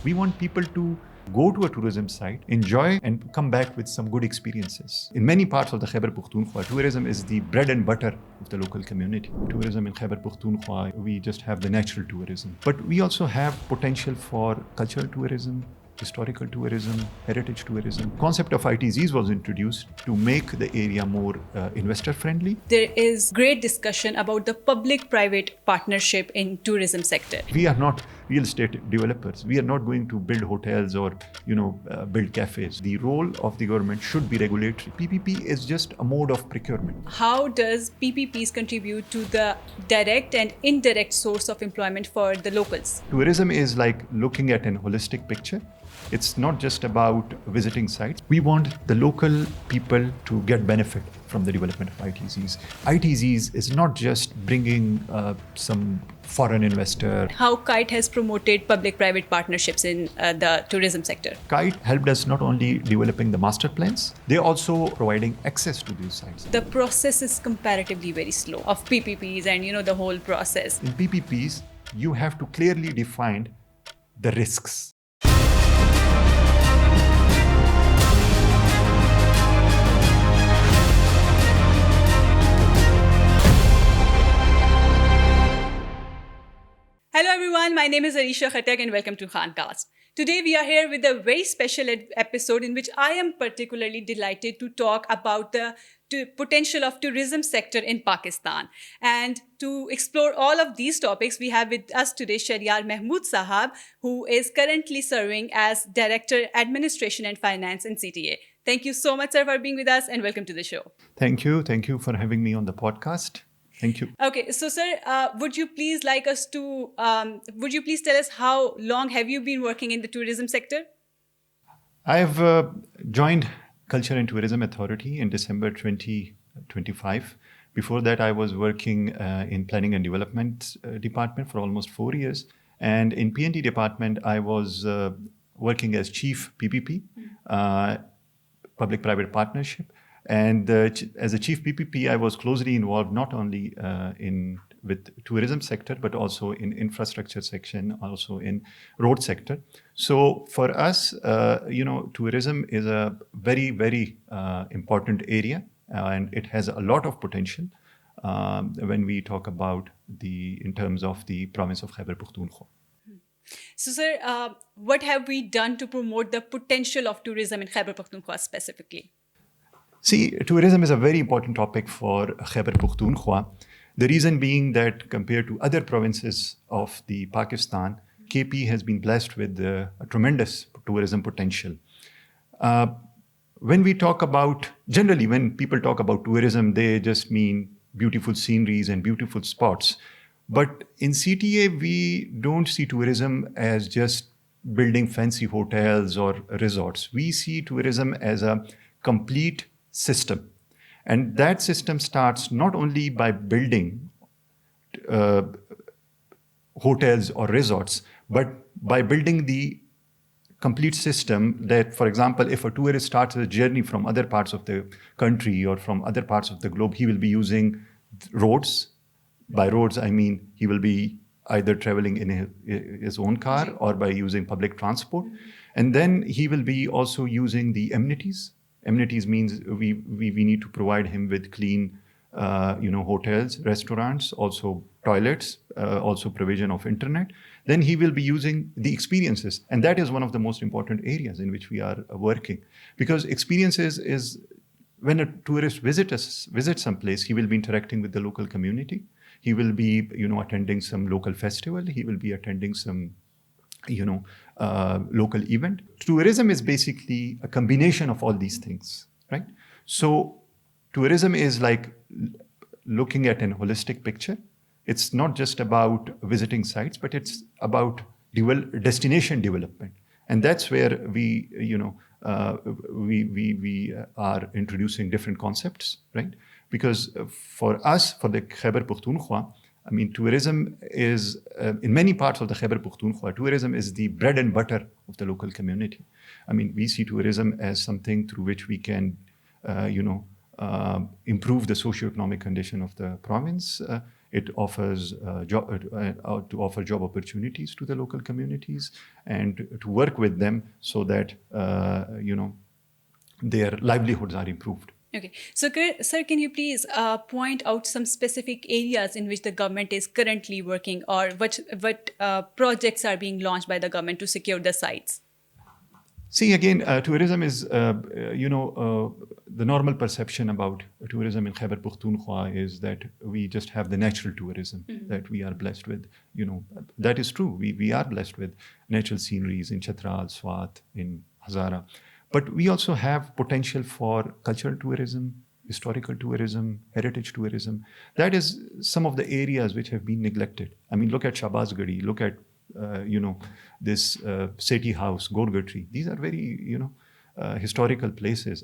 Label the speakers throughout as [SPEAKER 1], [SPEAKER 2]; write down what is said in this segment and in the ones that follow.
[SPEAKER 1] We want people to go to a tourism site, enjoy and come back with some good experiences. In many parts of the Khyber Pakhtunkhwa, tourism is the bread and butter of the local community. Tourism in Khyber Pakhtunkhwa, we just have the natural tourism. But we also have potential for cultural tourism, historical tourism, heritage tourism. Concept of ITZs was introduced to make the area more investor friendly.
[SPEAKER 2] There is great discussion about the public-private partnership in tourism sector.
[SPEAKER 1] We are not real estate developers. We are not going to build hotels or build cafes. The role of the government should be regulatory. PPP is just a mode of procurement.
[SPEAKER 2] How does PPPs contribute to the direct and indirect source of employment for the locals?
[SPEAKER 1] Tourism is like looking at an holistic picture. It's not just about visiting sites. We want the local people to get benefit from the development of ITZs. ITZs is not just bringing some foreign investor.
[SPEAKER 2] How KITE has promoted public-private partnerships in the tourism sector?
[SPEAKER 1] KITE helped us not only developing the master plans, they're also providing access to these sites.
[SPEAKER 2] The process is comparatively very slow of PPPs and the whole process.
[SPEAKER 1] In PPPs, you have to clearly define the risks.
[SPEAKER 2] Hello everyone, my name is Areesha Khattak and welcome to Khancast. Today we are here with a very special episode in which I am particularly delighted to talk about the potential of tourism sector in Pakistan. And to explore all of these topics, we have with us today Sheheryar Mehmood Sahab, who is currently serving as Director Administration and Finance in CTA. Thank you so much, sir, for being with us and welcome to the show.
[SPEAKER 1] Thank you. Thank you for having me on the podcast. Thank you.
[SPEAKER 2] Okay, so sir, would you please tell us how long have you been working in the tourism sector?
[SPEAKER 1] I've joined Culture and Tourism Authority in December 2025. Before that, I was working in Planning and Development Department for almost 4 years. And in P&D Department, I was working as Chief PPP, Public-Private Partnership. And as a chief PPP, I was closely involved not only with tourism sector, but also in infrastructure section, also in road sector. So for us, tourism is a very, very important area, and it has a lot of potential when we talk about in terms of the province of Khyber Pakhtunkhwa.
[SPEAKER 2] So, sir, what have we done to promote the potential of tourism in Khyber Pakhtunkhwa specifically?
[SPEAKER 1] See, tourism is a very important topic for Khyber Pakhtunkhwa. The reason being that compared to other provinces of the Pakistan, KP has been blessed with a tremendous tourism potential. When people talk about tourism, they just mean beautiful sceneries and beautiful spots. But in CTA, we don't see tourism as just building fancy hotels or resorts. We see tourism as a complete system. And that system starts not only by building hotels or resorts, but by building the complete system that, for example, if a tourist starts a journey from other parts of the country or from other parts of the globe, he will be using roads. By roads, I mean he will be either traveling in his own car or by using public transport. And then he will be also using the amenities. Amenities means we need to provide him with clean, hotels, restaurants, also toilets, also provision of internet. Then he will be using the experiences. And that is one of the most important areas in which we are working. Because experiences is when a tourist visits some place, he will be interacting with the local community. He will be, attending some local festival. He will be attending some local event. Tourism is basically a combination of all these things, right? So tourism is like looking at an holistic picture. It's not just about visiting sites, but it's about destination development. And that's where we are introducing different concepts, right? Because for us, for the Khyber Pakhtunkhwa, I mean, tourism is, in many parts of the Khyber Pakhtunkhwa, tourism is the bread and butter of the local community. I mean, we see tourism as something through which we can, improve the socioeconomic condition of the province. It offers to offer job opportunities to the local communities and to work with them so that their livelihoods are improved.
[SPEAKER 2] Okay. So, sir, can you please point out some specific areas in which the government is currently working, or what projects are being launched by the government to secure the sites?
[SPEAKER 1] See, again, tourism is, the normal perception about tourism in Khyber Pakhtunkhwa is that we just have the natural tourism that we are blessed with. That is true. We are blessed with natural sceneries in Chitral, Swat, in Hazara. But we also have potential for cultural tourism, historical tourism, heritage tourism. That is some of the areas which have been neglected. I mean, look at Shahbaz Gadi, look at this Seti House, Gorgatri. These are very, historical places.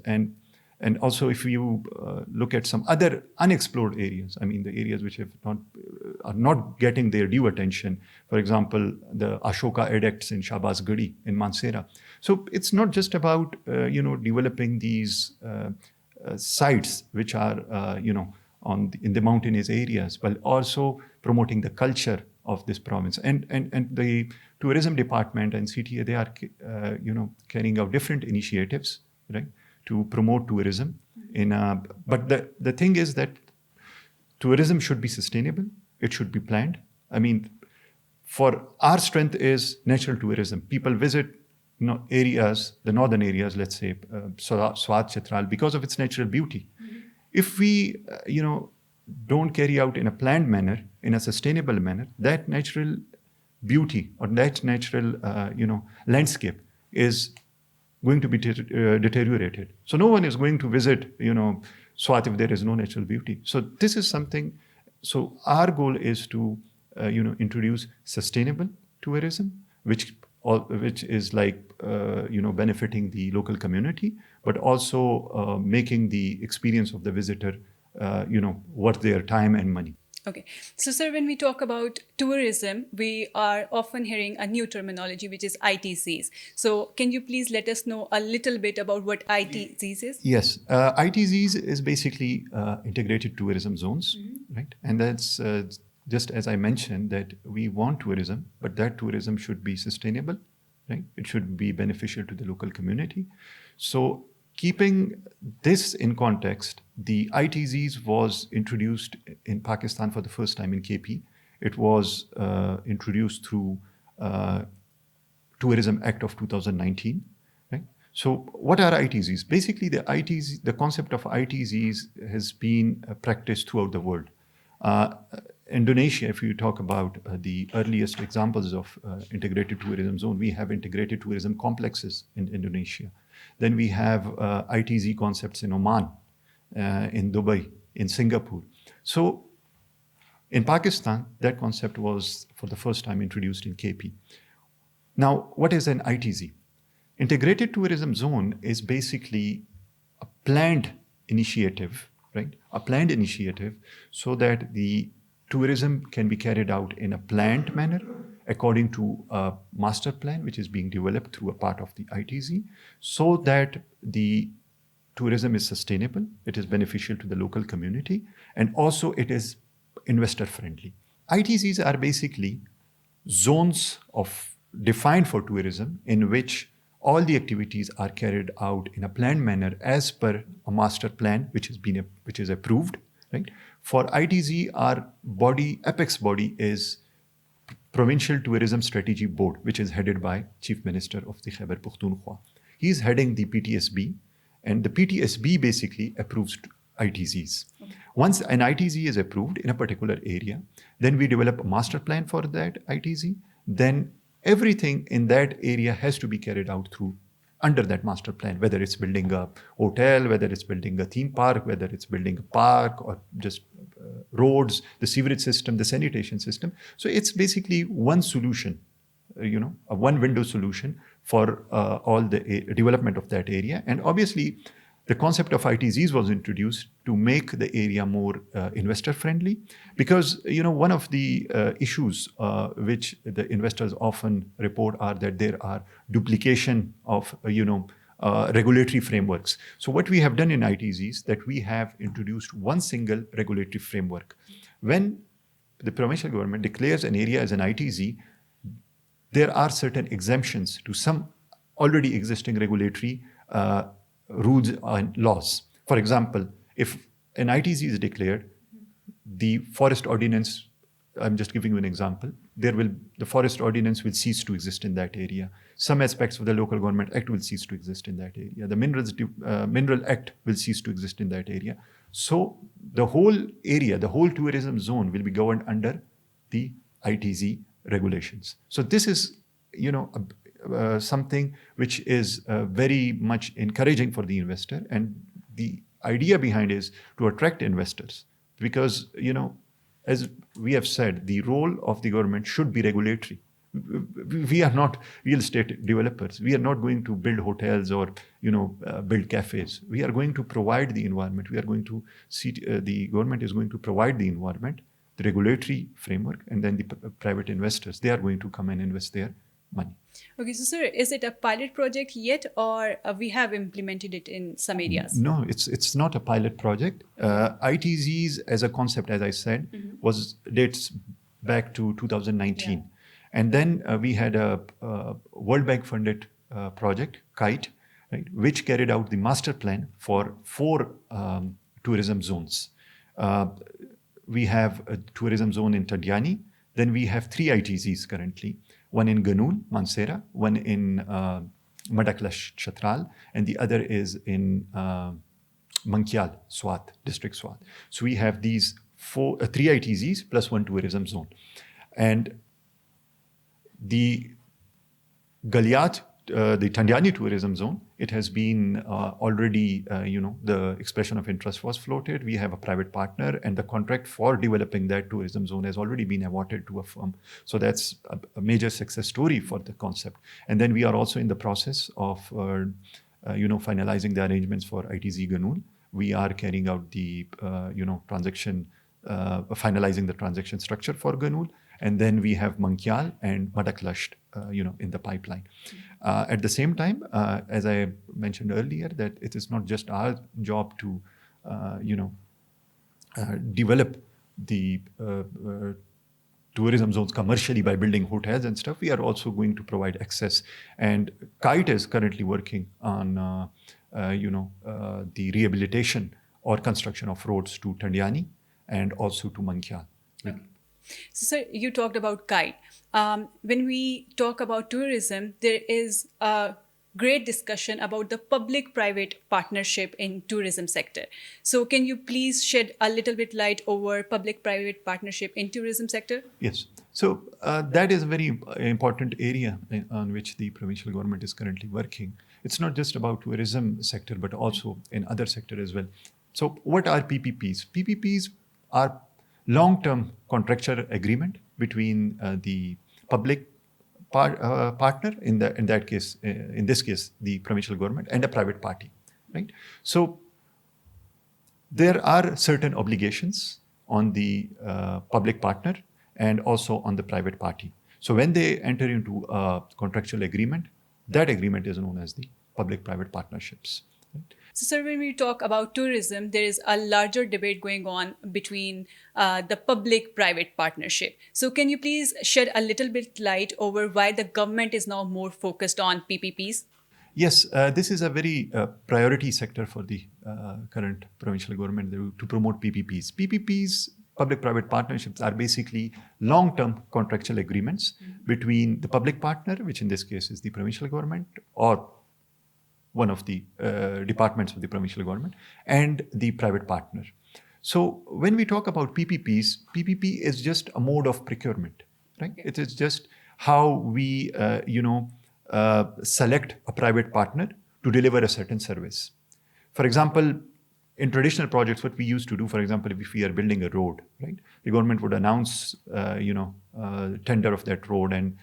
[SPEAKER 1] And also, if you look at some other unexplored areas, I mean, the areas which are not getting their due attention. For example, the Ashoka edicts in Shahbaz Gadi in Mansehra. So it's not just about, developing these sites which are, in the mountainous areas, but also promoting the culture of this province. And the tourism department and CTA, they are, carrying out different initiatives, right, to promote tourism. But the thing is that tourism should be sustainable. It should be planned. I mean, for our strength is natural tourism. People visit areas, the northern areas, let's say, Swat, Chitral, because of its natural beauty. If we, don't carry out in a planned manner, in a sustainable manner, that natural beauty or that natural, landscape is going to be deteriorated. So no one is going to visit, Swat if there is no natural beauty. So this is something. So our goal is to, introduce sustainable tourism, which is like, benefiting the local community, but also making the experience of the visitor, worth their time and money.
[SPEAKER 2] Okay. So, sir, when we talk about tourism, we are often hearing a new terminology, which is ITZs. So, can you please let us know a little bit about what ITZs is?
[SPEAKER 1] Yes. ITZs is basically integrated tourism zones, right? And that's just as I mentioned, that we want tourism, but that tourism should be sustainable, right? It should be beneficial to the local community. So, keeping this in context, the ITZs was introduced in Pakistan for the first time in KP. It was introduced through Tourism Act of 2019. Right? So what are ITZs? Basically, the concept of ITZs has been practiced throughout the world. Indonesia, if you talk about the earliest examples of integrated tourism zone, we have integrated tourism complexes in Indonesia. Then we have ITZ concepts in Oman, in Dubai, in Singapore. So in Pakistan, that concept was for the first time introduced in KP. Now, what is an ITZ? Integrated tourism zone is basically a planned initiative, right? A planned initiative so that the tourism can be carried out in a planned manner according to a master plan, which is being developed through a part of the ITZ, so that the tourism is sustainable, it is beneficial to the local community, and also it is investor friendly. ITZs are basically zones defined for tourism in which all the activities are carried out in a planned manner as per a master plan, which is approved. Right? For ITZ, our apex body is Provincial Tourism Strategy Board, which is headed by Chief Minister of the Khyber Pakhtunkhwa. He is heading the PTSB, and the PTSB basically approves ITZs. Okay. Once an ITZ is approved in a particular area, then we develop a master plan for that ITZ. Then everything in that area has to be carried out under that master plan, whether it's building a hotel, whether it's building a theme park, whether it's building a park or just roads, the sewerage system, the sanitation system. So it's basically one solution, a one window solution for all the development of that area. And obviously, the concept of ITZs was introduced to make the area more investor friendly, because one of the issues which the investors often report are that there are duplication of regulatory frameworks. So what we have done in ITZs, that we have introduced one single regulatory framework. When the provincial government declares an area as an ITZ, there are certain exemptions to some already existing regulatory rules and laws. For example, if an ITZ is declared, the forest ordinance, I'm just giving you an example, the forest ordinance will cease to exist in that area. Some aspects of the Local Government Act will cease to exist in that area. The Mineral Act will cease to exist in that area. So the whole area, the whole tourism zone will be governed under the ITZ regulations. So this is, something which is very much encouraging for the investor. And the idea behind is to attract investors because, as we have said, the role of the government should be regulatory. We are not real estate developers. We are not going to build hotels or, build cafes. We are going to provide the environment. We are going to see the government is going to provide the environment, the regulatory framework, and then the private investors. They are going to come and invest their money.
[SPEAKER 2] Okay, so sir, is it a pilot project yet, or we have implemented it in some areas?
[SPEAKER 1] No, it's not a pilot project. ITZs as a concept, as I said, dates back to 2019.
[SPEAKER 2] Yeah.
[SPEAKER 1] And then we had a World Bank funded project, KITE, right, which carried out the master plan for 4 tourism zones. We have a tourism zone in Tandiani. Then we have 3 ITZs currently, one in Ganul, Mansehra, one in Madaklash, Chatral, and the other is in Mankyal, Swat, District Swat. So we have these 3 ITZs plus 1 tourism zone. And the Galiat, the Tandiani tourism zone, it has been already, the expression of interest was floated. We have a private partner, and the contract for developing that tourism zone has already been awarded to a firm. So that's a major success story for the concept. And then we are also in the process of, finalizing the arrangements for ITZ Ganul. We are carrying out the, transaction, finalizing the transaction structure for Ganul. And then we have Mankyal and Madaklash, in the pipeline. At the same time, as I mentioned earlier, that it is not just our job to, develop the tourism zones commercially by building hotels and stuff. We are also going to provide access. And KITE is currently working on, the rehabilitation or construction of roads to Tandiani and also to Mankyal.
[SPEAKER 2] Okay. So, sir, you talked about KITE. When we talk about tourism, there is a great discussion about the public-private partnership in tourism sector. So, can you please shed a little bit light over public-private partnership in tourism sector?
[SPEAKER 1] Yes. So that is a very important area on which the provincial government is currently working. It's not just about tourism sector, but also in other sector as well. So, what are PPPs? PPPs are long-term contractual agreement between the public partner, in this case, the provincial government, and a private party, right? So there are certain obligations on the public partner and also on the private party. So when they enter into a contractual agreement, that agreement is known as the public-private partnerships. Right?
[SPEAKER 2] So, sir, when we talk about tourism, there is a larger debate going on between the public-private partnership. So, can you please shed a little bit light over why the government is now more focused on PPPs?
[SPEAKER 1] Yes, this is a very priority sector for the current provincial government to promote PPPs. PPPs, public-private partnerships, are basically long-term contractual agreements between the public partner, which in this case is the provincial government, or one of the departments of the provincial government, and the private partner. So when we talk about PPPs, PPP is just a mode of procurement, right? Okay. It is just how we, select a private partner to deliver a certain service. For example, in traditional projects, what we used to do, for example, if we are building a road, right, the government would announce, tender of that road, and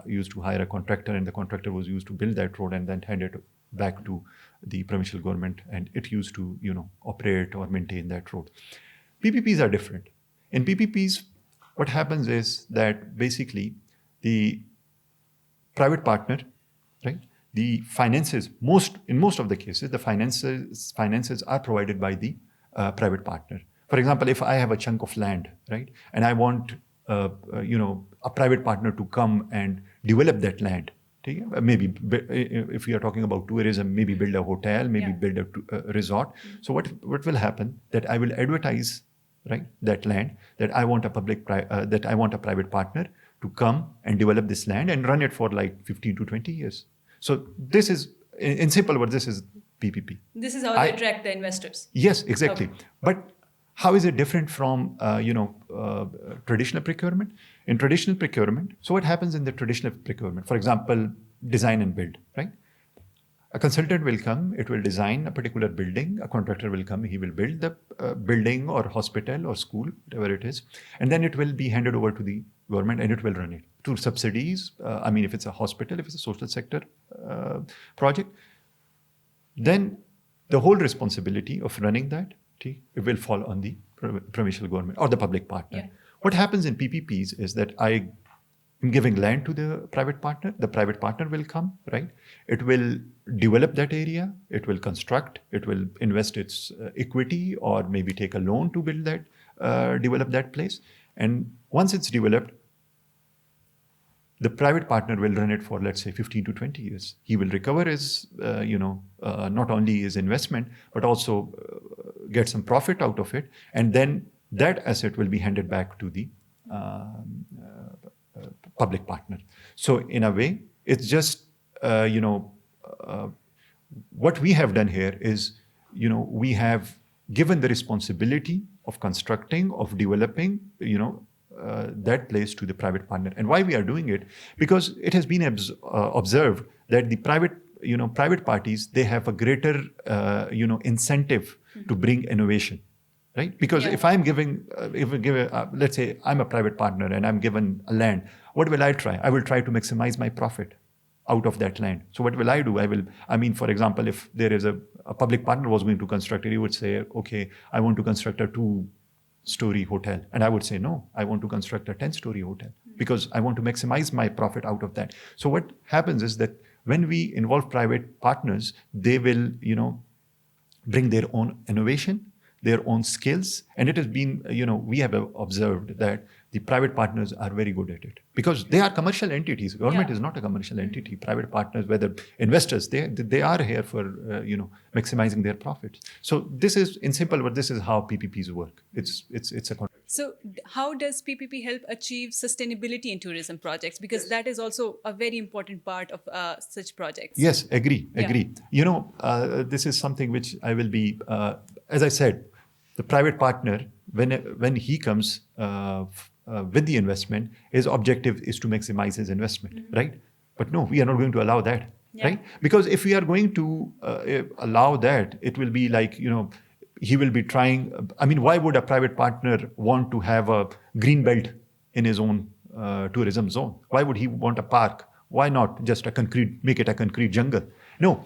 [SPEAKER 1] used to hire a contractor, and the contractor was used to build that road and then hand it back to the provincial government, and it used to, operate or maintain that road. PPPs are different. In PPPs, what happens is that basically the private partner, right, the finances, in most of the cases, the finances are provided by the private partner. For example, if I have a chunk of land, right, and I want, a private partner to come and develop that land. Maybe if we are talking about tourism, maybe build a hotel, maybe build a resort. So what will happen? That I will advertise, right, that land, that I want a private partner to come and develop this land and run it for like 15 to 20 years. So this is, in simple words, this is PPP.
[SPEAKER 2] This is how they attract the investors.
[SPEAKER 1] Yes, exactly. Okay. But how is it different from traditional procurement? In traditional procurement, so what happens in the traditional procurement? For example, design and build, right? A consultant will come, it will design a particular building, a contractor will come, he will build the building or hospital or school, whatever it is, and then it will be handed over to the government and it will run it through subsidies. If it's a hospital, if it's a social sector project, then the whole responsibility of running that, it will fall on the provincial government or the public partner. Yeah. What happens in PPPs is that I am giving land to the private partner. The private partner will come, right? It will develop that area. It will construct. It will invest its equity or maybe take a loan to build that, develop that place. And once it's developed, the private partner will run it for, let's say, 15 to 20 years. He will recover his, not only his investment, but also get some profit out of it. And then that asset will be handed back to the public partner. So in a way, it's just, what we have done here is, we have given the responsibility of constructing, of developing, that place to the private partner. And why we are doing it? Because it has been observed that the private parties, they have a greater, incentive to bring innovation, right? Because if I'm giving, let's say I'm a private partner and I'm given a land, what will I try? I will try to maximize my profit out of that land. So what will I do? For example, if there is a public partner was going to construct it, he would say, okay, I want to construct a 2-story hotel. And I would say, no, I want to construct a 10-story hotel because I want to maximize my profit out of that. So what happens is that when we involve private partners, they will, bring their own innovation, their own skills. And it has been, we have observed that the private partners are very good at it because they are commercial entities. Government is not a commercial entity. Private partners, whether investors, they are here for, maximizing their profits. So this is, in simple words, this is how PPPs work. It's a contract.
[SPEAKER 2] So how does PPP help achieve sustainability in tourism projects? Because that is also a very important part of such projects.
[SPEAKER 1] Yes, agree. This is something which I will be, as I said, the private partner, when he comes with the investment, his objective is to maximize his investment, right? But no, we are not going to allow that, right? Because if we are going to allow that, it will be like, he will be trying. Why would a private partner want to have a green belt in his own tourism zone? Why would he want a park? Why not just make it a concrete jungle? No.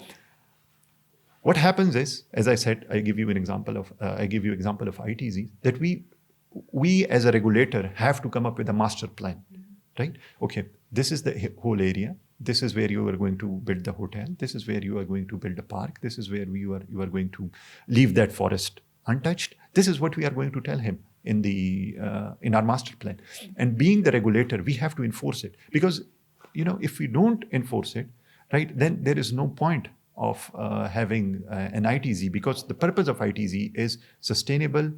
[SPEAKER 1] What happens is, as I said, I give you example of ITZs, that we as a regulator have to come up with a master plan, right? Okay, this is the whole area. This is where you are going to build the hotel. This is where you are going to build a park. This is where you are going to leave that forest untouched. This is what we are going to tell him in our master plan. And being the regulator, we have to enforce it because, if we don't enforce it, right, then there is no point of having an ITZ because the purpose of ITZ is sustainable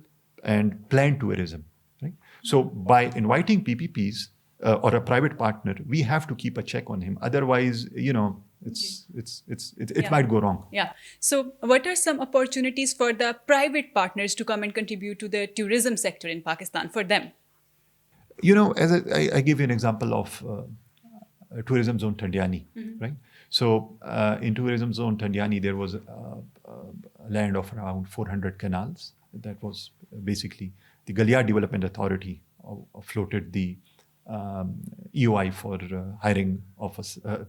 [SPEAKER 1] and planned tourism, right? So by inviting PPPs or a private partner, we have to keep a check on him. Otherwise, it might go wrong.
[SPEAKER 2] Yeah. So what are some opportunities for the private partners to come and contribute to the tourism sector in Pakistan for them?
[SPEAKER 1] As I give you an example of tourism zone Thandiani, right? So in tourism zone Thandiani, there was a land of around 400 canals. That was basically the Galiyar Development Authority floated the EOI for hiring of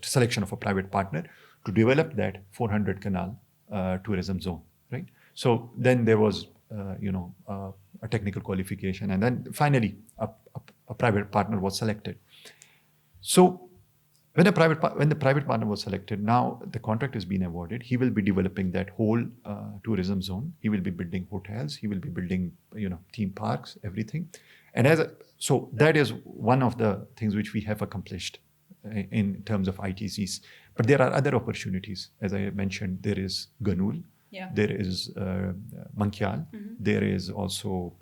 [SPEAKER 1] selection of a private partner to develop that 400 canal tourism zone, right? So then there was, a technical qualification, and then finally a private partner was selected. So when the private partner was selected, now the contract has been awarded. He will be developing that whole tourism zone. He will be building hotels. He will be building, theme parks, everything. And so that is one of the things which we have accomplished in terms of ITZs. But there are other opportunities. As I mentioned, there is Ganul.
[SPEAKER 2] Yeah.
[SPEAKER 1] There is Mankyal. There is also,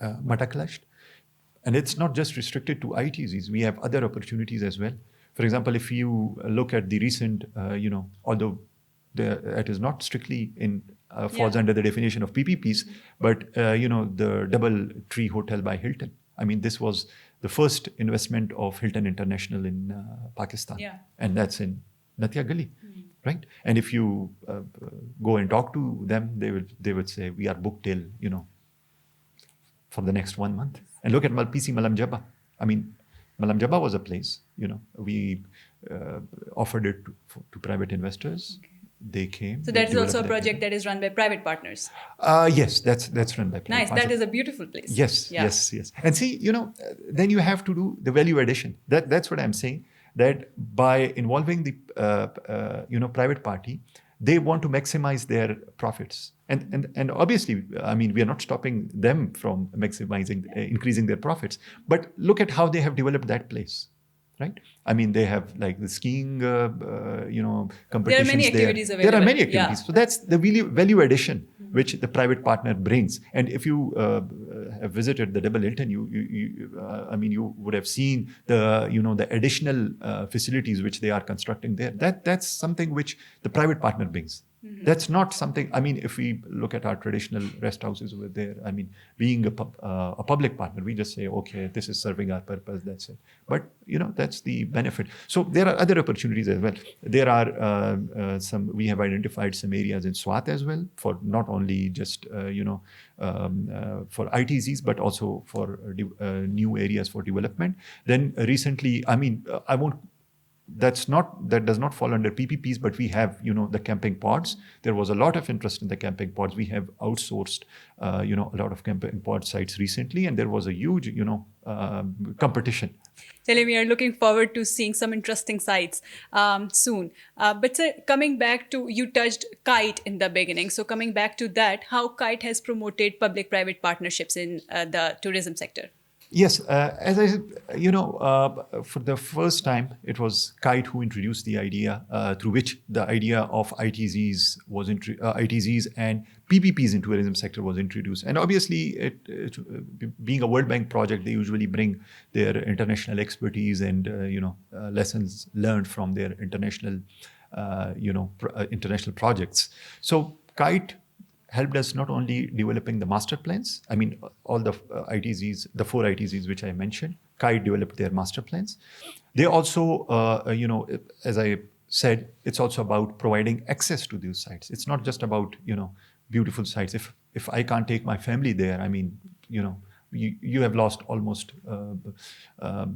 [SPEAKER 1] Mataklasht. And it's not just restricted to ITZs. We have other opportunities as well. For example, if you look at the recent, although it is not strictly falls under the definition of PPPs, but, the Double Tree Hotel by Hilton. I mean, this was the first investment of Hilton International in Pakistan.
[SPEAKER 2] Yeah.
[SPEAKER 1] And that's in Natia Gali, right? And if you go and talk to them, they would say, we are booked till, for the next 1 month. And look at PC Malam Jabba. I mean, Malam Jabba was a place, we offered it to private investors. Okay. They came.
[SPEAKER 2] So that is also a project that is run by private partners.
[SPEAKER 1] Yes, that's run by private partners.
[SPEAKER 2] Nice. That is a beautiful place.
[SPEAKER 1] Yes, yeah. yes. And see, then you have to do the value addition. That's what I'm saying. That by involving the private party, they want to maximize their profits. And obviously, I mean, we are not stopping them from maximizing, increasing their profits. But look at how they have developed that place, right? I mean, they have like the skiing, competitions.
[SPEAKER 2] There are many activities available.
[SPEAKER 1] There are many activities. Yeah. So that's the value addition which the private partner brings. And if you have visited the Double Hilton, you would have seen the additional facilities which they are constructing there. That's something which the private partner brings. Mm-hmm. That's not something, I mean, if we look at our traditional rest houses over there, I mean, being a public partner, we just say, okay, this is serving our purpose, that's it. But, that's the benefit. So there are other opportunities as well. There are we have identified some areas in Swat as well for not only just, for ITZs, but also for new areas for development. Then recently, I mean, that does not fall under PPPs, but we have, the camping pods. There was a lot of interest in the camping pods. We have outsourced, a lot of camping pod sites recently, and there was a huge, competition.
[SPEAKER 2] Salim, we are looking forward to seeing some interesting sites soon. But sir, coming back to, you touched Kite in the beginning. So coming back to that, how Kite has promoted public-private partnerships in the tourism sector?
[SPEAKER 1] Yes, as I said, for the first time, it was Kite who introduced the idea through which the idea of ITZs ITZs and PPPs in tourism sector was introduced. And obviously, it being a World Bank project, they usually bring their international expertise and lessons learned from their international international projects. So Kite helped us not only developing the master plans. I mean, all the ITZs, the 4 ITZs which I mentioned, Kite developed their master plans. They also, as I said, it's also about providing access to these sites. It's not just about, beautiful sites. If I can't take my family there, I mean, you have lost almost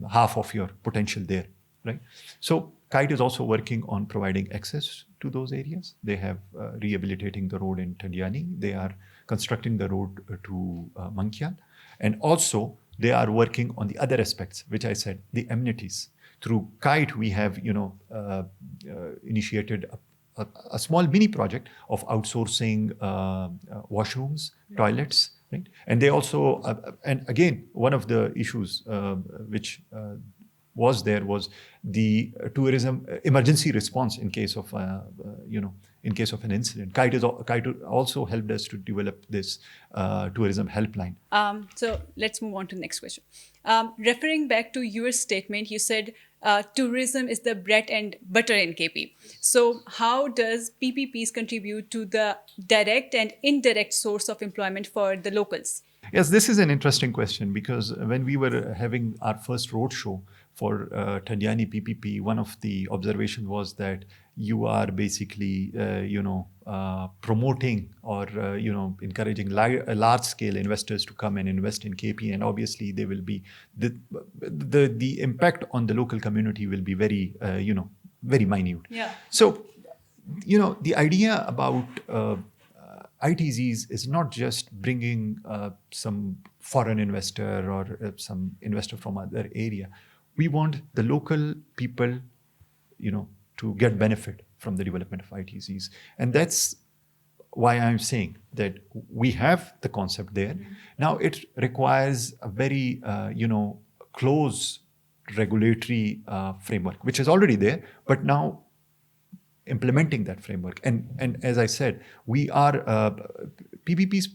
[SPEAKER 1] half of your potential there, right? So Kite is also working on providing access to those areas. They have rehabilitating the road in Tandiani. They are constructing the road to Mankyal. And also, they are working on the other aspects, which I said, the amenities. Through Kite, we have, initiated a small mini project of outsourcing washrooms, toilets, right? And they also, and again, one of the issues which was the tourism emergency response in case of in case of an incident. Kite also helped us to develop this tourism helpline.
[SPEAKER 2] So let's move on to the next question. Referring back to your statement, you said tourism is the bread and butter in KP. So how does PPPs contribute to the direct and indirect source of employment for the locals?
[SPEAKER 1] Yes, this is an interesting question because when we were having our first roadshow for Tandiani PPP, one of the observations was that you are basically, promoting or, encouraging large-scale investors to come and invest in KP, and obviously they will be the impact on the local community will be very, very minute.
[SPEAKER 2] Yeah.
[SPEAKER 1] So, the idea about ITZs is not just bringing some foreign investor or some investor from other area. we want the local people, to get benefit from the development of ITZs. And that's why I'm saying that we have the concept there. Now it requires a very, close regulatory framework, which is already there, but now implementing that framework. And as I said, we are, PPPs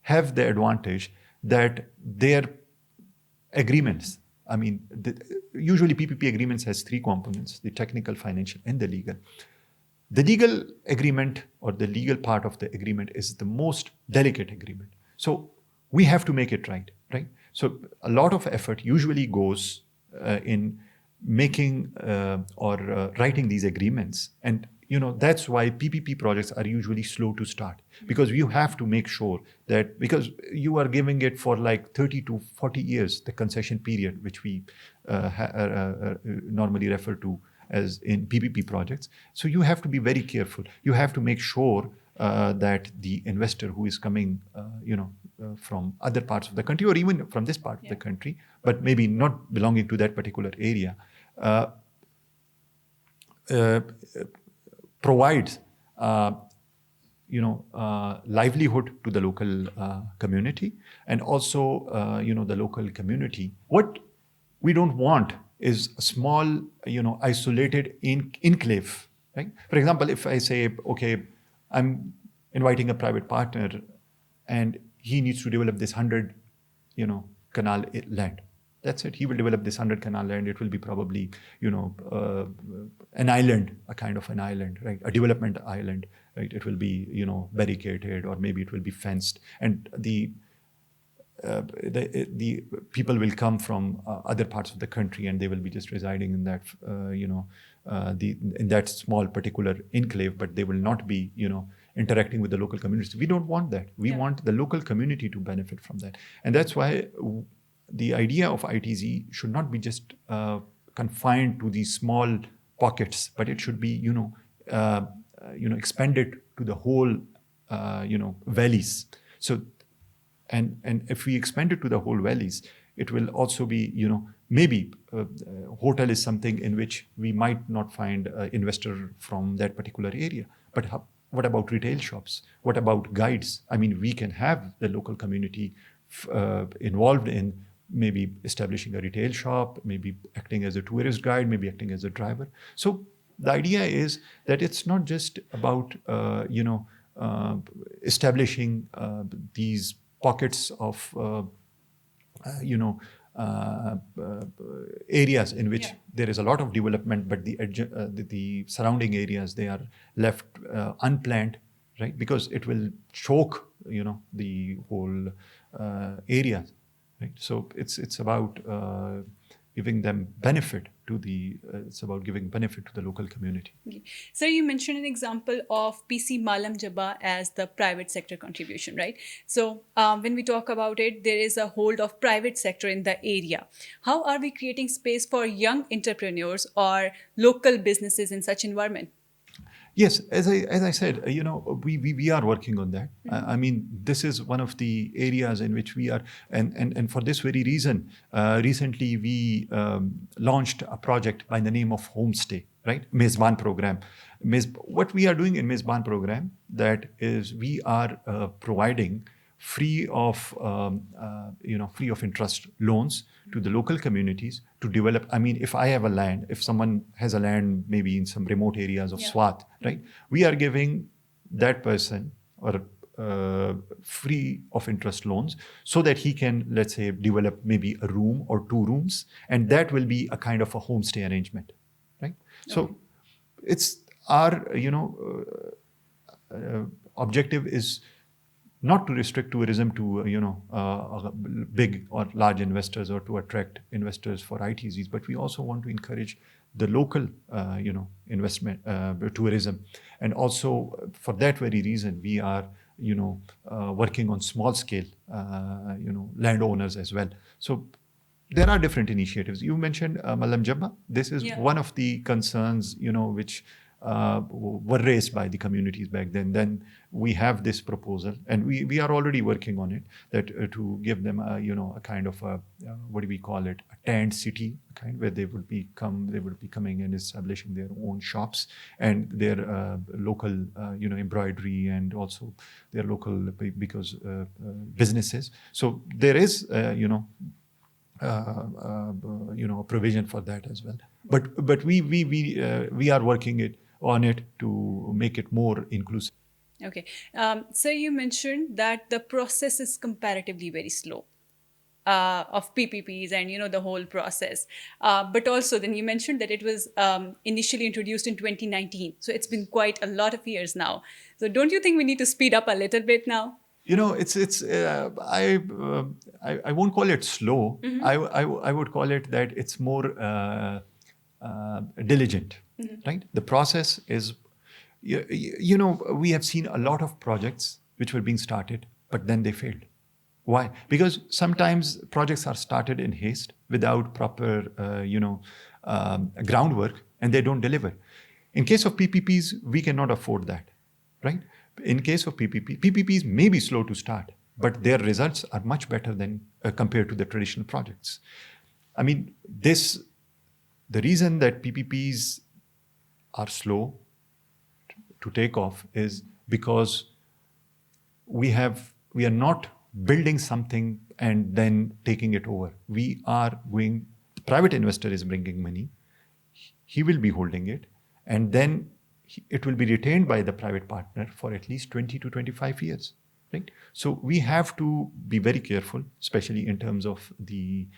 [SPEAKER 1] have the advantage that their agreements, usually PPP agreements has three components: the technical, financial, and the legal. The legal agreement, or the legal part of the agreement, is the most delicate agreement. So we have to make it right? So a lot of effort usually goes in making or writing these agreements. And that's why PPP projects are usually slow to start, because you have to make sure that, because you are giving it for like 30 to 40 years, the concession period, which we normally refer to as in PPP projects. So you have to be very careful. You have to make sure that the investor who is coming, from other parts of the country, or even from this part of the country, but maybe not belonging to that particular area, provides, livelihood to the local community, and also, the local community. What we don't want is a small, isolated enclave, right? For example, if I say, okay, I'm inviting a private partner, and he needs to develop this 100, canal land. That's it. He will develop this 100 canal land. It will be probably, an island, a kind of an island, right? A development island, right? It will be, barricaded, or maybe it will be fenced, and the people will come from other parts of the country, and they will be just residing in that, in that small particular enclave, but they will not be, interacting with the local communities. We don't want that. We want the local community to benefit from that. And that's why the idea of ITZ should not be just confined to these small pockets, but it should be, expanded to the whole, valleys. So, and if we expand it to the whole valleys, it will also be, maybe hotel is something in which we might not find an investor from that particular area. But what about retail shops? What about guides? We can have the local community involved in maybe establishing a retail shop, maybe acting as a tourist guide, maybe acting as a driver. So the idea is that it's not just about, establishing these pockets of, areas in which there is a lot of development, but the surrounding areas, they are left unplanned, right? Because it will choke, the whole area, right? So it's about giving them benefit to the. It's about giving benefit to the local community.
[SPEAKER 2] Okay. So you mentioned an example of PC Malam Jabba as the private sector contribution, right? So when we talk about it, there is a hold of private sector in the area. How are we creating space for young entrepreneurs or local businesses in such environment?
[SPEAKER 1] Yes, as I said, we are working on that. This is one of the areas in which we are, and for this very reason, recently we launched a project by the name of Homestay, right? Mezban program. What we are doing in Mezban program, that is, we are providing free of interest loans to the local communities to develop. If I have a land, if someone has a land maybe in some remote areas of Swat, right? We are giving that person or free of interest loans so that he can, let's say, develop maybe a room or 2 rooms, and that will be a kind of a homestay arrangement, right? Okay. So it's our, objective is not to restrict tourism to big or large investors, or to attract investors for ITZs, but we also want to encourage the local investment, tourism, and also for that very reason we are working on small scale landowners as well. So there are different initiatives. You mentioned Malam Jabba. This is one of the concerns which were raised by the communities back then we have this proposal, and we are already working on it, that to give them a kind of what do we call it, a tent city kind, where they would be coming and establishing their own shops and their local embroidery, and also their local businesses. So there is provision for that as well. But we are working on it to make it more inclusive.
[SPEAKER 2] Okay. So you mentioned that the process is comparatively very slow of PPPs and the whole process. But also then you mentioned that it was initially introduced in 2019. So it's been quite a lot of years now. So don't you think we need to speed up a little bit now?
[SPEAKER 1] I won't call it slow. I would call it that it's more diligent, right? The process is, we have seen a lot of projects which were being started, but then they failed. Why? Because sometimes projects are started in haste without proper, groundwork, and they don't deliver. In case of PPPs, we cannot afford that, right? In case of PPPs may be slow to start, but their results are much better than compared to the traditional projects. I mean, the reason that PPPs are slow to take off is because we are not building something and then taking it over. Private investor is bringing money, he will be holding it, and then it will be retained by the private partner for at least 20 to 25 years, right? So we have to be very careful, especially in terms of the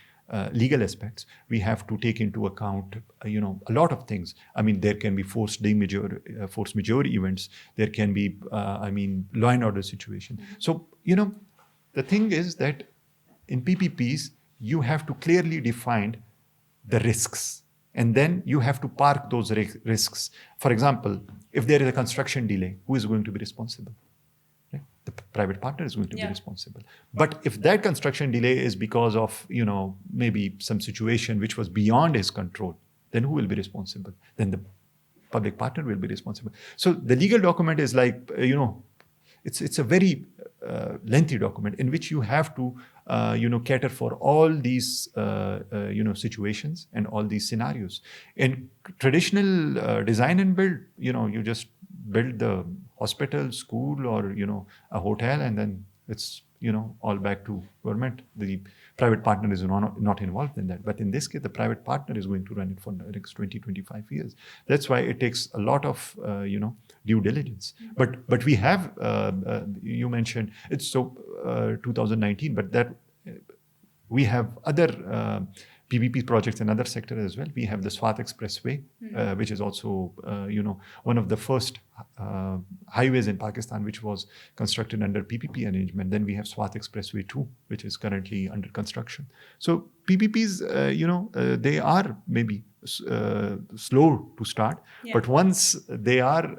[SPEAKER 1] legal aspects. We have to take into account, a lot of things. I mean, there can be force majeure events. There can be, law and order situation. So, the thing is that in PPPs, you have to clearly define the risks, and then you have to park those risks. For example, if there is a construction delay, who is going to be responsible? Right? The private partner is going to be responsible. But if that construction delay is because of, maybe some situation which was beyond his control, then who will be responsible? Then the public partner will be responsible. So the legal document is like, it's a very lengthy document in which you have to, cater for all these, situations and all these scenarios. In traditional design and build, you just build the hospital, school, or, a hotel, and then it's, all back to government. The private partner is not involved in that. But in this case, the private partner is going to run it for the next 20, 25 years. That's why it takes a lot of, due diligence. But we have, you mentioned, it's 2019, but that we have other PPP projects in other sectors as well. We have the Swat Expressway, which is also, one of the first highways in Pakistan which was constructed under PPP arrangement. Then we have Swat Expressway 2, which is currently under construction. So PPPs, they are maybe slow to start, but once they are,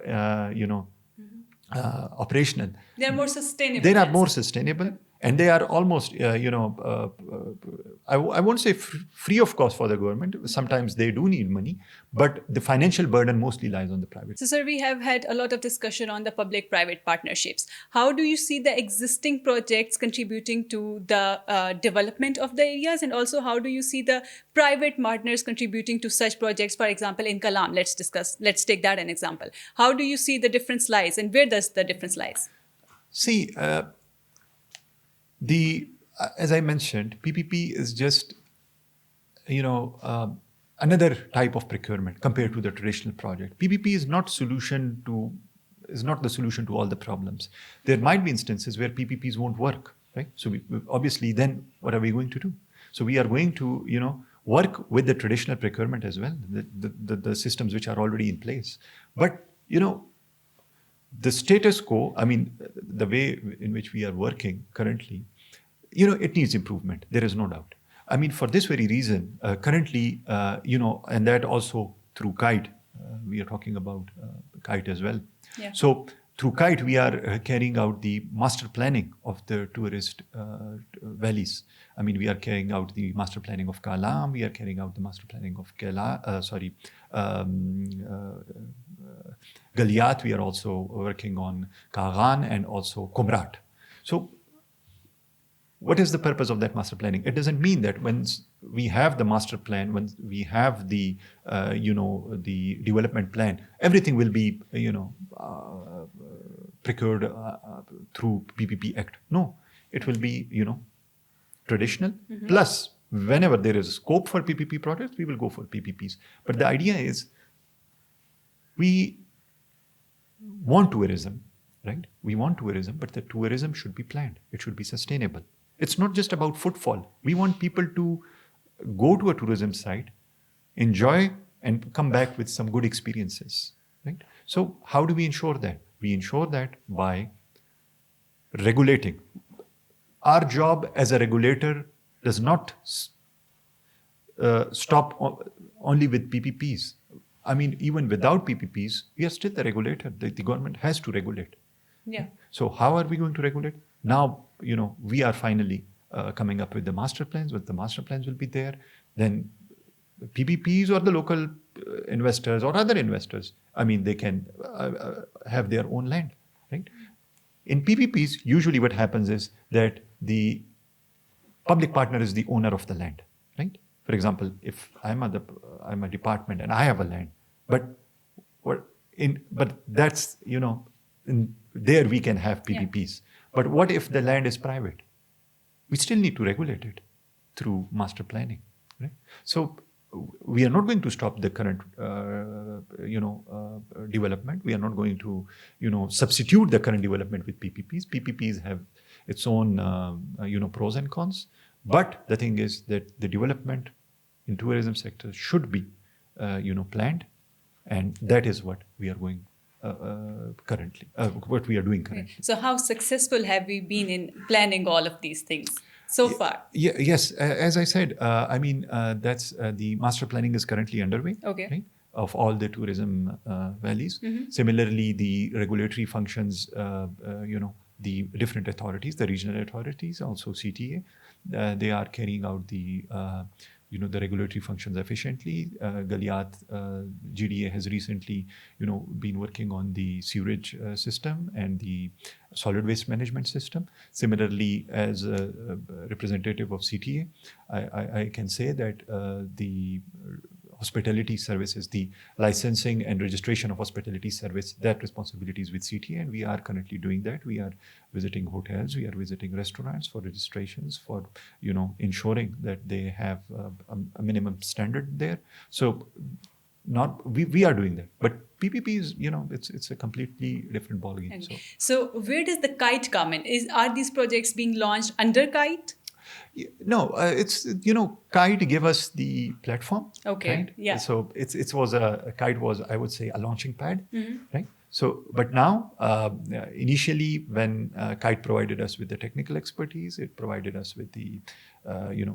[SPEAKER 1] operational,
[SPEAKER 2] they are more sustainable.
[SPEAKER 1] They are more sustainable. And they are almost, I won't say free of cost for the government. Sometimes they do need money, but the financial burden mostly lies on the private.
[SPEAKER 2] So, sir, we have had a lot of discussion on the public-private partnerships. How do you see the existing projects contributing to the development of the areas? And also, how do you see the private partners contributing to such projects? For example, in Kalam, let's take that an example. How do you see the difference lies, and where does the difference lies?
[SPEAKER 1] See, as I mentioned, PPP is just, another type of procurement compared to the traditional project. PPP is not the solution to all the problems. There might be instances where PPPs won't work, right? So obviously, then what are we going to do? So we are going to, work with the traditional procurement as well, the systems which are already in place. But, the status quo, the way in which we are working currently, it needs improvement. There is no doubt. For this very reason, currently, and that also through KITE, we are talking about KITE as well.
[SPEAKER 2] Yeah.
[SPEAKER 1] So through KITE, we are carrying out the master planning of the tourist valleys. I mean, we are carrying out the master planning of Kalam, we are carrying out the master planning of Galiyat, we are also working on Kaghan and also Kumrat. So what is the purpose of that master planning? It doesn't mean that when we have the master plan, when we have the, the development plan, everything will be, procured through PPP Act. No, it will be, traditional. Plus, whenever there is scope for PPP projects, we will go for PPPs. But the idea is we want tourism, right? We want tourism, but the tourism should be planned. It should be sustainable. It's not just about footfall. We want people to go to a tourism site, enjoy, and come back with some good experiences, right? So how do we ensure that? We ensure that by regulating. Our job as a regulator does not stop only with PPPs. I mean, even without PPPs, we are still the regulator. The government has to regulate.
[SPEAKER 2] Yeah.
[SPEAKER 1] So how are we going to regulate? Now, we are finally coming up with the master plans. When the master plans will be there, then PPPs or the local investors or other investors, I mean, they can have their own land, right? In PPPs, usually what happens is that the public partner is the owner of the land, right? For example, if I'm a department and I have a land, but that's there we can have PPPs. Yeah. But what if the land is private? We still need to regulate it through master planning, right? So we are not going to stop the current, development. We are not going to, substitute the current development with PPPs. PPPs have its own, pros and cons. But the thing is that the development in tourism sector should be, planned, and that is what we are going currently. What we are doing currently.
[SPEAKER 2] So, how successful have we been in planning all of these things so far?
[SPEAKER 1] Yes, as I said, that's the master planning is currently underway.
[SPEAKER 2] Okay.
[SPEAKER 1] Right? Of all the tourism valleys. Similarly, the regulatory functions, the different authorities, the regional authorities, also CTA, they are carrying out the the regulatory functions efficiently. Galiyat GDA has recently, been working on the sewerage system and the solid waste management system. Similarly, as a representative of CTA, I can say that the hospitality services, the licensing and registration of hospitality service, that responsibility is with CTA, and we are currently doing that. We are visiting hotels, we are visiting restaurants for registrations, for ensuring that they have a minimum standard there. So we are doing that, but PPPs, it's a completely different ballgame.
[SPEAKER 2] Okay. So where does the KITE come in? Are these projects being launched under KITE?
[SPEAKER 1] No, it's KITE gave us the platform.
[SPEAKER 2] Okay.
[SPEAKER 1] Right?
[SPEAKER 2] Yeah.
[SPEAKER 1] So KITE was, I would say, a launching pad, right? So, but now, initially, when KITE provided us with the technical expertise, it provided us with the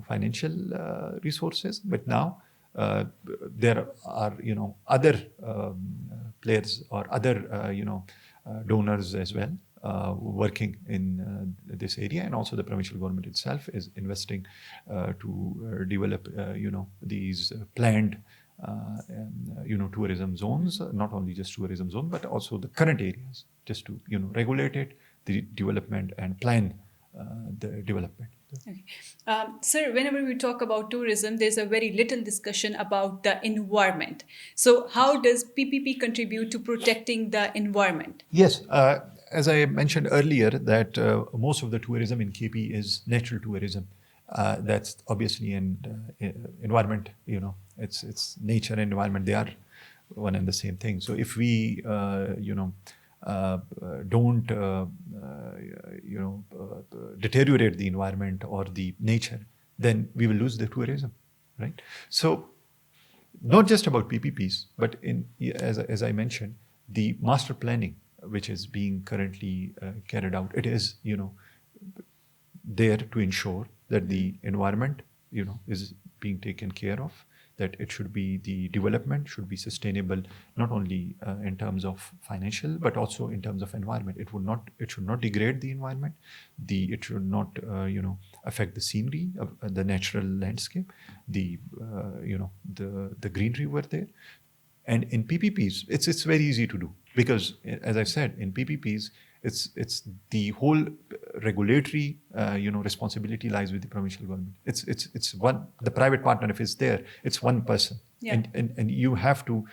[SPEAKER 1] financial resources. But now, there are other players or other donors as well. Working in this area, and also the provincial government itself is investing to develop these planned tourism zones, not only just tourism zones, but also the current areas, just to regulate it, the development, and plan the development.
[SPEAKER 2] Okay. Sir, whenever we talk about tourism, there's a very little discussion about the environment. So how does PPP contribute to protecting the environment?
[SPEAKER 1] Yes. As I mentioned earlier, that most of the tourism in KP is natural tourism. That's obviously an environment, it's nature and environment. They are one and the same thing. So if we, don't, deteriorate the environment or the nature, then we will lose the tourism, right? So not just about PPPs, but as I mentioned, the master planning, which is being currently carried out, it is, there to ensure that the environment, is being taken care of. that it should be, the development should be sustainable, not only in terms of financial, but also in terms of environment. It should not degrade the environment. It should not, affect the scenery, the natural landscape, the greenery over there. And in PPPs, it's very easy to do, because, as I said, in PPPs, it's the whole regulatory responsibility lies with the provincial government. It's one, the private partner, if it's there, it's one person.
[SPEAKER 2] Yeah.
[SPEAKER 1] And you have to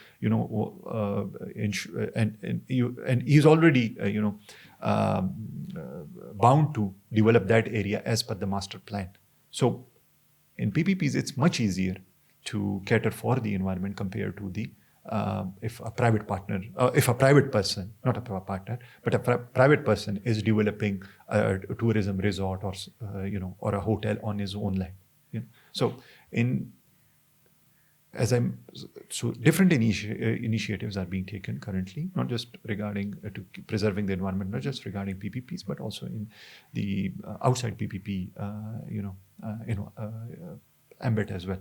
[SPEAKER 1] ensure, and he's already bound to develop that area as per the master plan. So in PPPs, it's much easier to cater for the environment compared to the if a private person, not a partner, but a private person is developing a tourism resort or or a hotel on his own land. So different initiatives are being taken currently, not just regarding to preserving the environment, not just regarding PPPs, but also in the outside PPP, ambit as well.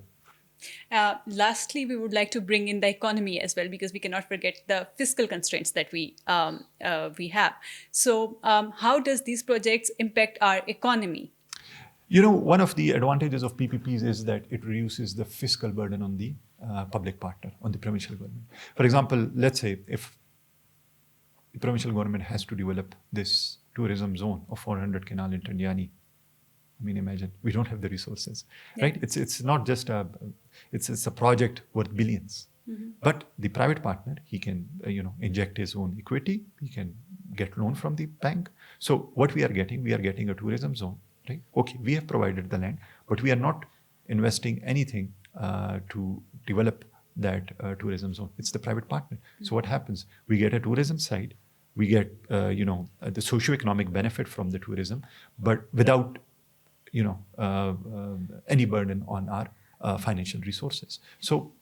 [SPEAKER 2] Lastly, we would like to bring in the economy as well, because we cannot forget the fiscal constraints that we have. So how does these projects impact our economy?
[SPEAKER 1] One of the advantages of PPPs is that it reduces the fiscal burden on the public partner, on the provincial government. For example, let's say if the provincial government has to develop this tourism zone of 400 canal in Tandiani, I mean, imagine, we don't have the resources, right? It's not just it's a project worth billions. Mm-hmm. But the private partner, he can, inject his own equity. He can get loan from the bank. So what we are getting a tourism zone, right? Okay, we have provided the land, but we are not investing anything to develop that tourism zone. It's the private partner. Mm-hmm. So what happens? We get a tourism site. We get, the socioeconomic benefit from the tourism, but without any burden on our financial resources. So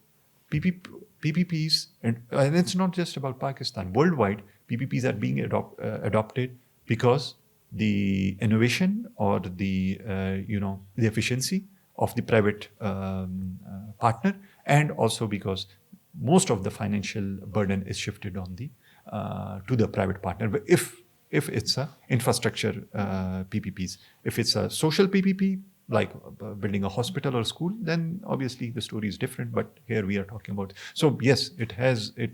[SPEAKER 1] PPPs, and it's not just about Pakistan. Worldwide, PPPs are being adopted because the innovation or the efficiency of the private partner, and also because most of the financial burden is shifted on the to the private partner. But if it's a infrastructure PPPs, if it's a social PPP, like building a hospital or school, then obviously the story is different. But here we are talking about. So yes, it has a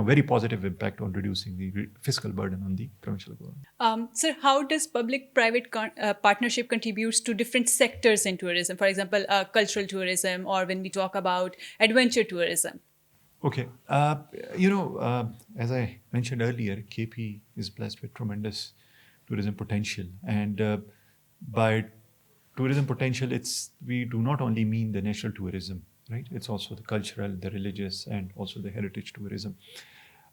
[SPEAKER 1] very positive impact on reducing the fiscal burden on the provincial government.
[SPEAKER 2] Sir, how does public-private partnership contributes to different sectors in tourism? For example, cultural tourism, or when we talk about adventure tourism.
[SPEAKER 1] Okay. As I mentioned earlier, KP is blessed with tremendous tourism potential. And by tourism potential, we do not only mean the natural tourism, right? It's also the cultural, the religious, and also the heritage tourism.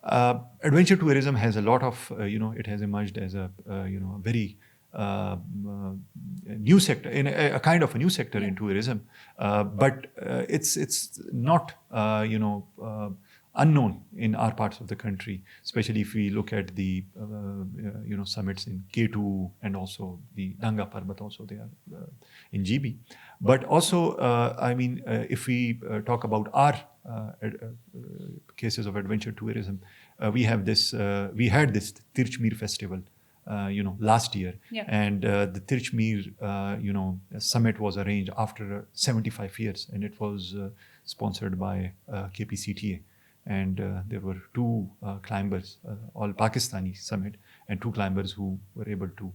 [SPEAKER 1] Adventure tourism has a lot of, it has emerged as a very new sector, in a kind of a new sector in tourism, but it's not unknown in our parts of the country, especially if we look at the summits in K2 and also the Nanga Parbat, also they are in GB. But also, if we talk about our cases of adventure tourism, we had this Tirchmir festival last year. Yeah. And the Tirchmir, summit was arranged after 75 years, and it was sponsored by KPCTA. And there were two climbers, all Pakistani summit, and two climbers who were able to,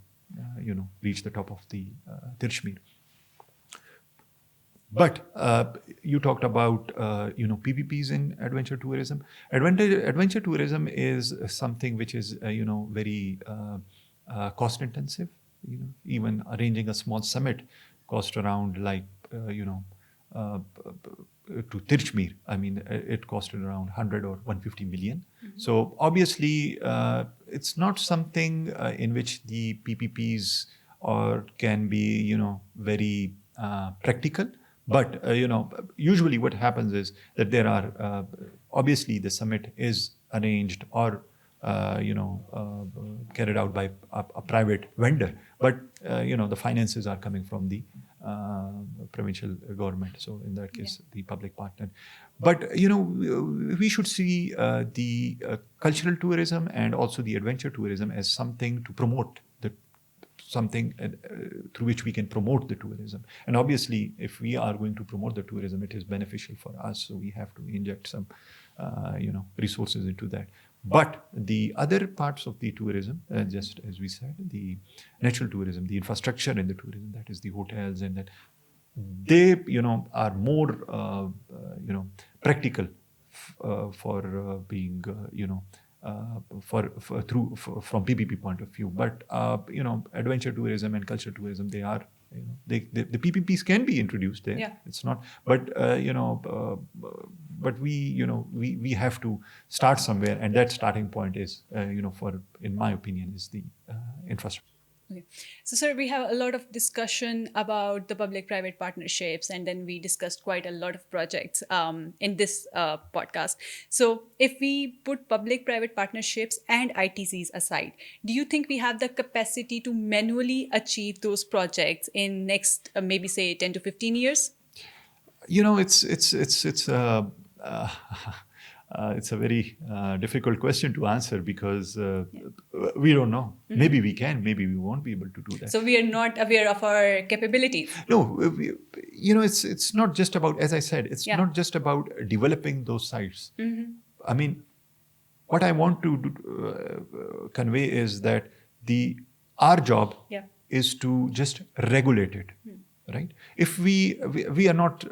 [SPEAKER 1] reach the top of the Tirchmir. But you talked about, PPPs in adventure tourism. Adventure tourism is something which is, very cost intensive. Even arranging a small summit cost around to Tirchmir, it costed around 100 or 150 million. Mm-hmm. So obviously, it's not something in which the PPPs can be, very practical. But, usually what happens is that there are, obviously the summit is arranged or, carried out by a private vendor. But, the finances are coming from the provincial government. So in that case, the public partner. But we should see the cultural tourism and also the adventure tourism as something to promote something through which we can promote the tourism. And obviously, if we are going to promote the tourism, it is beneficial for us. So we have to inject some, resources into that. But the other parts of the tourism, just as we said, the natural tourism, the infrastructure in the tourism, that is the hotels, and that they, are more, practical for being, from PPP point of view. But adventure tourism and culture tourism, they are, the PPPs can be introduced there.
[SPEAKER 2] Yeah.
[SPEAKER 1] It's not, but but we have to start somewhere, and that starting point is, in my opinion, is the infrastructure.
[SPEAKER 2] Okay. So, sir, we have a lot of discussion about the public-private partnerships, and then we discussed quite a lot of projects in this podcast. So, if we put public-private partnerships and ITZs aside, do you think we have the capacity to manually achieve those projects in next, maybe say 10 to 15 years?
[SPEAKER 1] It's a very difficult question to answer because we don't know. Mm-hmm. Maybe we can, maybe we won't be able to do that.
[SPEAKER 2] So we are not aware of our capabilities.
[SPEAKER 1] No, it's not just about, as I said, it's not just about developing those sites. Mm-hmm. I mean, what I want to convey is that our job is to just regulate it, right? If we are not,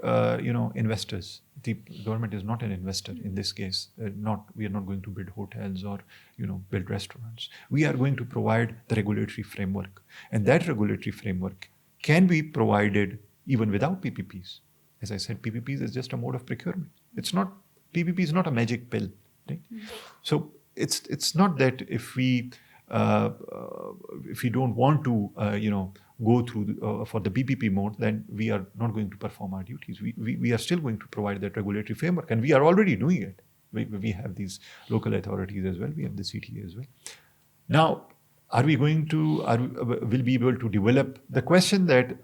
[SPEAKER 1] investors. The government is not an investor in this case. We are not going to build hotels or build restaurants. We are going to provide the regulatory framework, and that regulatory framework can be provided even without PPPs. As I said, PPPs is just a mode of procurement. PPP is not a magic pill, right? Mm-hmm. So it's not that if we don't want to go through for the PPP mode, then we are not going to perform our duties. We are still going to provide that regulatory framework, and we are already doing it. We have these local authorities as well. We have the CTA as well. Now, will we be able to develop? The question that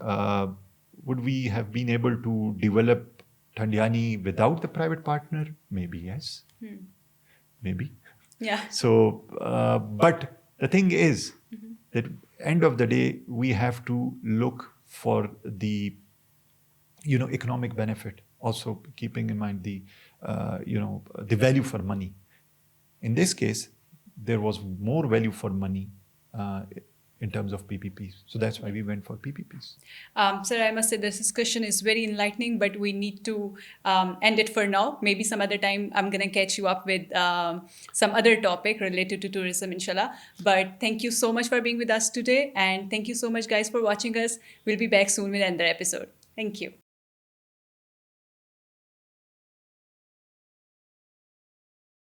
[SPEAKER 1] would we have been able to develop Thandiani without the private partner? Maybe yes. Maybe.
[SPEAKER 2] Yeah.
[SPEAKER 1] So, but the thing is that end of the day, we have to look for the, economic benefit. Also keeping in mind the value for money. In this case, there was more value for money in terms of PPPs. So that's why we went for PPPs.
[SPEAKER 2] Sir, I must say this discussion is very enlightening, but we need to end it for now. Maybe some other time I'm going to catch you up with some other topic related to tourism, inshallah. But thank you so much for being with us today. And thank you so much, guys, for watching us. We'll be back soon with another episode. Thank you.